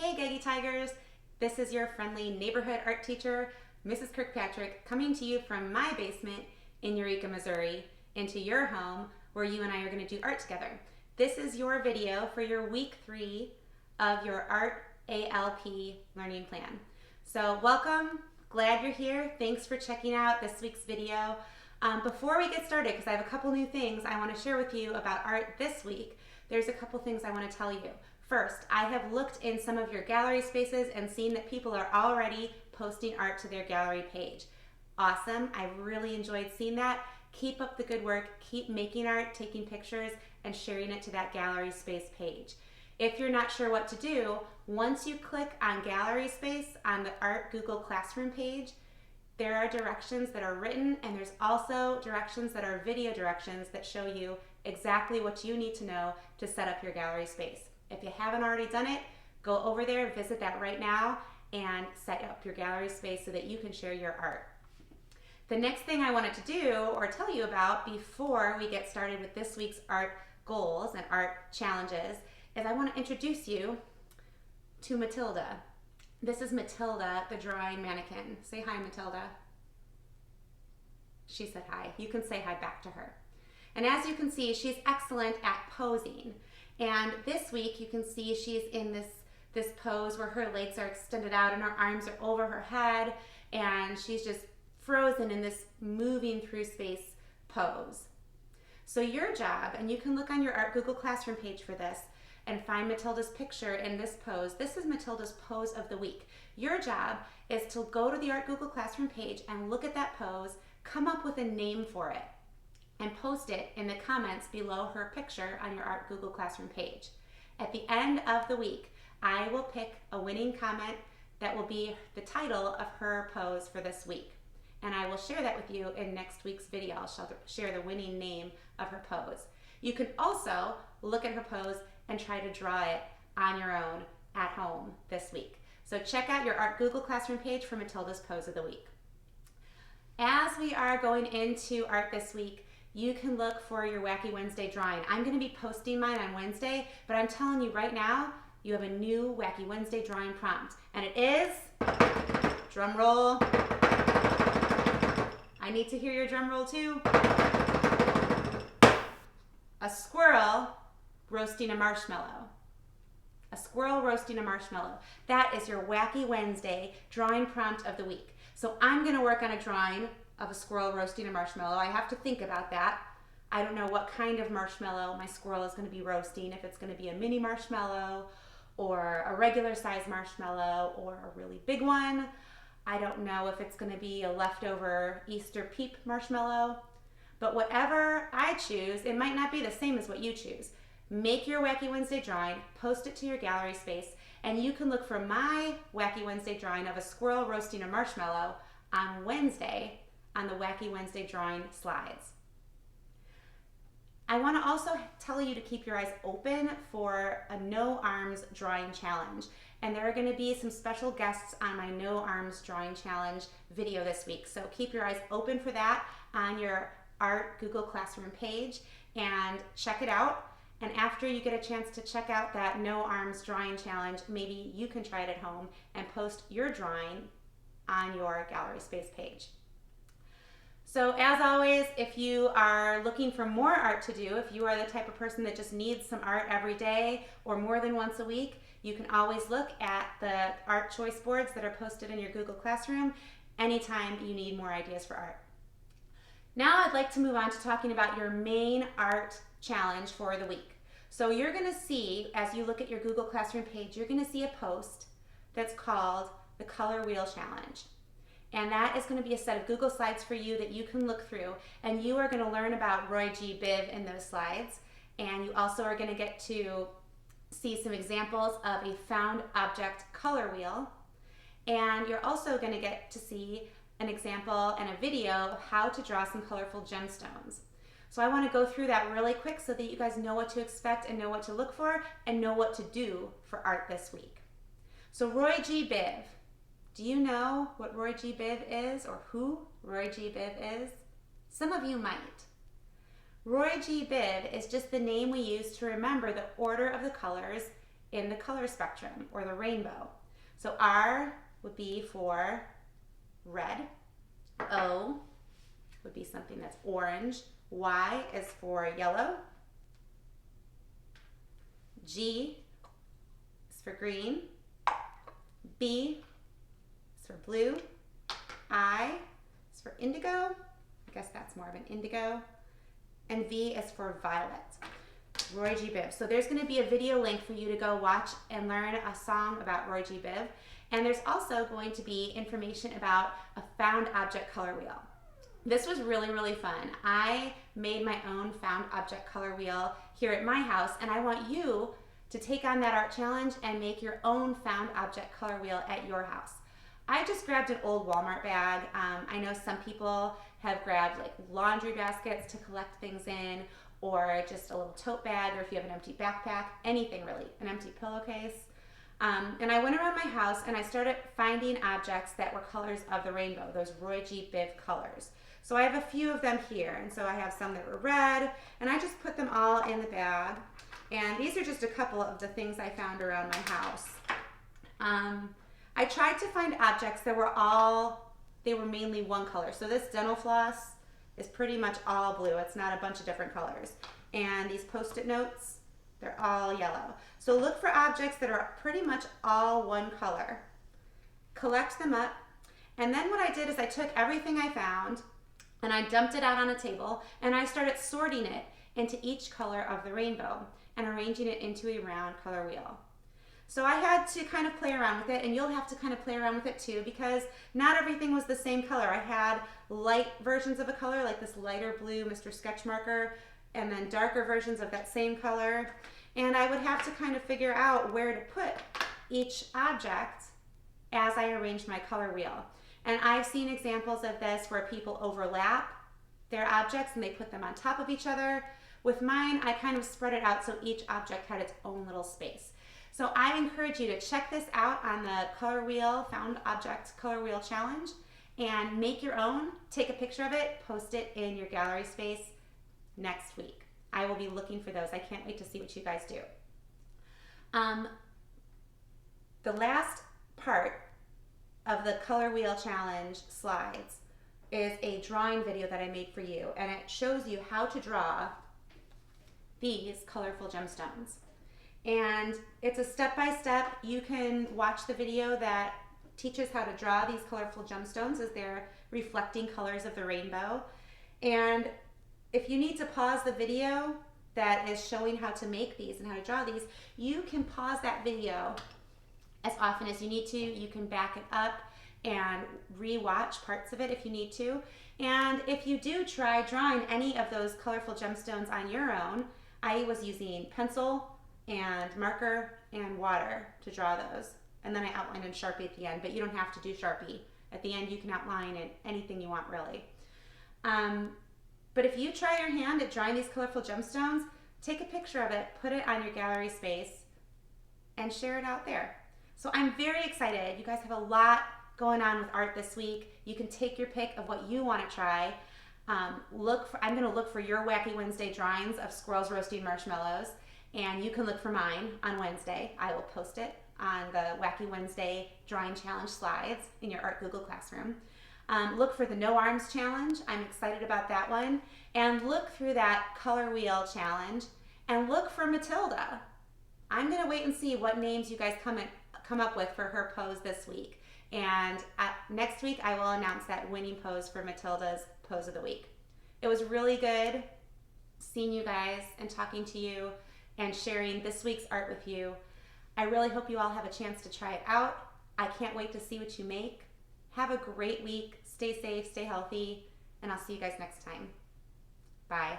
Hey Geggy Tigers, this is your friendly neighborhood art teacher, Mrs. Kirkpatrick, coming to you from my basement in Eureka, Missouri, into your home where you and I are going to do art together. This is your video for your week 3 of your Art ALP learning plan. So welcome, glad you're here. Thanks for checking out this week's video. Before we get started, because I have a couple new things I want to share with you about art this week, there's a couple things I want to tell you. First, I have looked in some of your gallery spaces and seen that people are already posting art to their gallery page. Awesome, I really enjoyed seeing that. Keep up the good work, keep making art, taking pictures, and sharing it to that gallery space page. If you're not sure what to do, once you click on gallery space on the Art Google Classroom page, there are directions that are written, and there's also directions that are video directions that show you exactly what you need to know to set up your gallery space. If you haven't already done it, go over there, visit that right now, and set up your gallery space so that you can share your art. The next thing I wanted to do or tell you about before we get started with this week's art goals and art challenges is I want to introduce you to Matilda. This is Matilda, the drawing mannequin. Say hi, Matilda. She said hi. You can say hi back to her. And as you can see, she's excellent at posing. And this week you can see she's in this pose where her legs are extended out and her arms are over her head, and she's just frozen in this moving through space pose. So your job, and you can look on your Art Google Classroom page for this and find Matilda's picture in this pose. This is Matilda's pose of the week. Your job is to go to the Art Google Classroom page and look at that pose, come up with a name for it, and post it in the comments below her picture on your Art Google Classroom page. At the end of the week, I will pick a winning comment that will be the title of her pose for this week. And I will share that with you in next week's video. I'll share the winning name of her pose. You can also look at her pose and try to draw it on your own at home this week. So check out your Art Google Classroom page for Matilda's pose of the week. As we are going into art this week, you can look for your Wacky Wednesday drawing. I'm going to be posting mine on Wednesday, but I'm telling you right now, you have a new Wacky Wednesday drawing prompt. And it is, drum roll. I need to hear your drum roll too. A squirrel roasting a marshmallow. A squirrel roasting a marshmallow. That is your Wacky Wednesday drawing prompt of the week. So I'm going to work on a drawing of a squirrel roasting a marshmallow. I have to think about that. I don't know what kind of marshmallow my squirrel is going to be roasting, if it's going to be a mini marshmallow or a regular size marshmallow or a really big one. I don't know if it's going to be a leftover Easter peep marshmallow. But whatever I choose, it might not be the same as what you choose. Make your Wacky Wednesday drawing, post it to your gallery space, and you can look for my Wacky Wednesday drawing of a squirrel roasting a marshmallow on Wednesday on the Wacky Wednesday drawing slides. I want to also tell you to keep your eyes open for a no arms drawing challenge. And there are going to be some special guests on my no arms drawing challenge video this week. So keep your eyes open for that on your Art Google Classroom page and check it out. And after you get a chance to check out that no arms drawing challenge, maybe you can try it at home and post your drawing on your gallery space page. So as always, if you are looking for more art to do, if you are the type of person that just needs some art every day or more than once a week, you can always look at the art choice boards that are posted in your Google Classroom anytime you need more ideas for art. Now I'd like to move on to talking about your main art challenge for the week. So you're going to see, as you look at your Google Classroom page, you're going to see a post that's called the Color Wheel Challenge. And that is going to be a set of Google Slides for you that you can look through, and you are going to learn about Roy G. Biv in those slides, and you also are going to get to see some examples of a found object color wheel, and you're also going to get to see an example and a video of how to draw some colorful gemstones. So I want to go through that really quick so that you guys know what to expect and know what to look for and know what to do for art this week. So Roy G. Biv. Do you know what Roy G. Biv is, or who Roy G. Biv is? Some of you might. Roy G. Biv is just the name we use to remember the order of the colors in the color spectrum or the rainbow. So R would be for red, O would be something that's orange, Y is for yellow, G is for green, B is for blue, I is for indigo, I guess that's more of an indigo, and V is for violet. Roy G. Biv. So there's going to be a video link for you to go watch and learn a song about Roy G. Biv. And there's also going to be information about a found object color wheel. This was really, really fun. I made my own found object color wheel here at my house, and I want you to take on that art challenge and make your own found object color wheel at your house. I just grabbed an old Walmart bag. I know some people have grabbed like laundry baskets to collect things in, or just a little tote bag, or if you have an empty backpack, anything really, an empty pillowcase. And I went around my house and I started finding objects that were colors of the rainbow, those Roy G. Biv colors. So I have a few of them here, and so I have some that were red, and I just put them all in the bag. And these are just a couple of the things I found around my house. I tried to find objects that they were mainly one color. So this dental floss is pretty much all blue. It's not a bunch of different colors. And these Post-it notes, they're all yellow. So look for objects that are pretty much all one color. Collect them up. And then what I did is I took everything I found and I dumped it out on a table and I started sorting it into each color of the rainbow and arranging it into a round color wheel. So I had to kind of play around with it, and you'll have to kind of play around with it too, because not everything was the same color. I had light versions of a color, like this lighter blue Mr. Sketch marker, and then darker versions of that same color. And I would have to kind of figure out where to put each object as I arranged my color wheel. And I've seen examples of this where people overlap their objects and they put them on top of each other. With mine, I kind of spread it out so each object had its own little space. So I encourage you to check this out on the color wheel, found object color wheel challenge, and make your own. Take a picture of it, post it in your gallery space next week. I will be looking for those. I can't wait to see what you guys do. The last part of the color wheel challenge slides is a drawing video that I made for you, and it shows you how to draw these colorful gemstones. And it's a step-by-step. You can watch the video that teaches how to draw these colorful gemstones as they're reflecting colors of the rainbow. And if you need to pause the video that is showing how to make these and how to draw these, you can pause that video as often as you need to. You can back it up and re-watch parts of it if you need to. And if you do try drawing any of those colorful gemstones on your own, I was using pencil and marker and water to draw those. And then I outlined in Sharpie at the end, but you don't have to do Sharpie. At the end, you can outline in anything you want, really. But if you try your hand at drawing these colorful gemstones, take a picture of it, put it on your gallery space, and share it out there. So I'm very excited. You guys have a lot going on with art this week. You can take your pick of what you want to try. I'm going to look for your Wacky Wednesday drawings of squirrels roasting marshmallows. And you can look for mine on Wednesday. I will post it on the Wacky Wednesday Drawing Challenge slides in your Art Google Classroom. Look for the No Arms Challenge. I'm excited about that one. And look through that Color Wheel Challenge and look for Matilda. I'm going to wait and see what names you guys come up with for her pose this week. And next week, I will announce that winning pose for Matilda's Pose of the Week. It was really good seeing you guys and talking to you and sharing this week's art with you. I really hope you all have a chance to try it out. I can't wait to see what you make. Have a great week. Stay safe, stay healthy, and I'll see you guys next time. Bye.